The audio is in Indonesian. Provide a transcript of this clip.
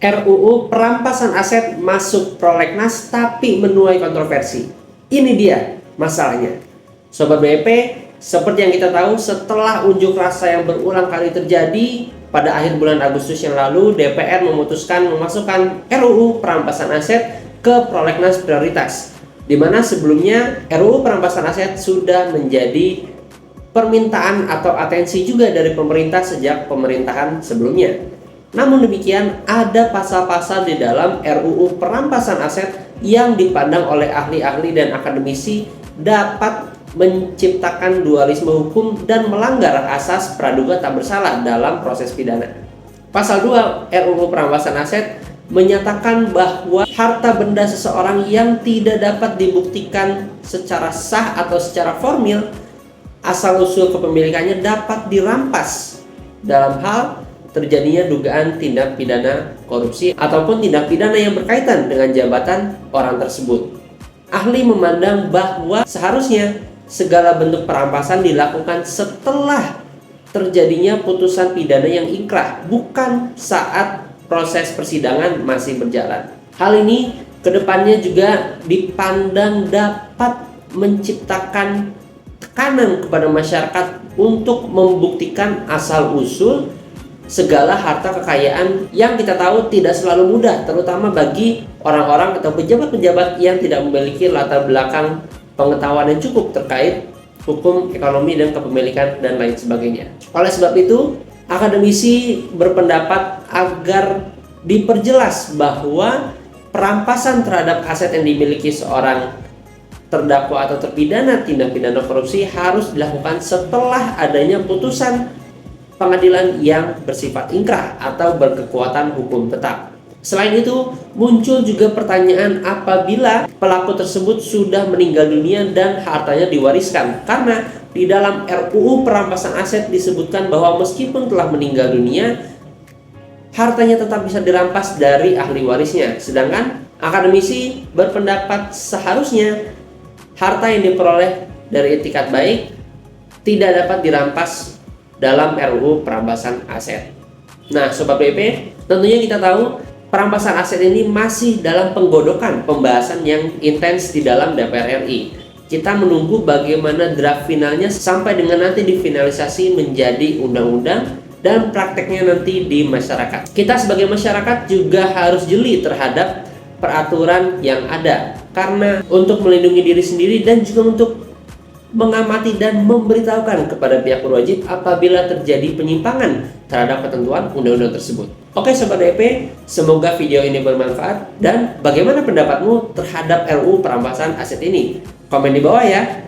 RUU perampasan aset masuk prolegnas tapi menuai kontroversi. Ini dia masalahnya. Sobat BEP, seperti yang kita tahu, setelah unjuk rasa yang berulang kali terjadi pada akhir bulan Agustus yang lalu, DPR memutuskan memasukkan RUU perampasan aset ke prolegnas prioritas, di mana sebelumnya RUU perampasan aset sudah menjadi permintaan atau atensi juga dari pemerintah sejak pemerintahan sebelumnya. Namun demikian, ada pasal-pasal di dalam RUU perampasan aset yang dipandang oleh ahli-ahli dan akademisi dapat menciptakan dualisme hukum dan melanggar asas praduga tak bersalah dalam proses pidana. Pasal 2 RUU perampasan aset menyatakan bahwa harta benda seseorang yang tidak dapat dibuktikan secara sah atau secara formil asal-usul kepemilikannya dapat dirampas dalam hal terjadinya dugaan tindak pidana korupsi ataupun tindak pidana yang berkaitan dengan jabatan orang tersebut. Ahli memandang bahwa seharusnya segala bentuk perampasan dilakukan setelah terjadinya putusan pidana yang inkrah, bukan saat proses persidangan masih berjalan. Hal ini kedepannya juga dipandang dapat menciptakan tekanan kepada masyarakat untuk membuktikan asal-usul segala harta kekayaan yang kita tahu tidak selalu mudah, terutama bagi orang-orang atau pejabat-pejabat yang tidak memiliki latar belakang pengetahuan yang cukup terkait hukum, ekonomi, dan kepemilikan dan lain sebagainya. Oleh sebab itu, akademisi berpendapat agar diperjelas bahwa perampasan terhadap aset yang dimiliki seorang terdakwa atau terpidana tindak pidana korupsi harus dilakukan setelah adanya putusan pengadilan yang bersifat inkrah atau berkekuatan hukum tetap. Selain itu, muncul juga pertanyaan apabila pelaku tersebut sudah meninggal dunia dan hartanya diwariskan, karena di dalam RUU perampasan aset disebutkan bahwa meskipun telah meninggal dunia, hartanya tetap bisa dirampas dari ahli warisnya. Sedangkan akademisi berpendapat seharusnya harta yang diperoleh dari itikat baik tidak dapat dirampas dalam RUU perampasan aset. Nah, Sobat BP, tentunya kita tahu perampasan aset ini masih dalam penggodokan pembahasan yang intens di dalam DPR RI. Kita menunggu bagaimana draft finalnya sampai dengan nanti difinalisasi menjadi undang-undang dan prakteknya nanti di masyarakat. Kita sebagai masyarakat juga harus jeli terhadap peraturan yang ada, karena untuk melindungi diri sendiri dan juga untuk mengamati dan memberitahukan kepada pihak berwajib apabila terjadi penyimpangan terhadap ketentuan undang-undang tersebut. Oke Sobat DP, semoga video ini bermanfaat, dan bagaimana pendapatmu terhadap RUU perampasan aset ini? Komen di bawah ya.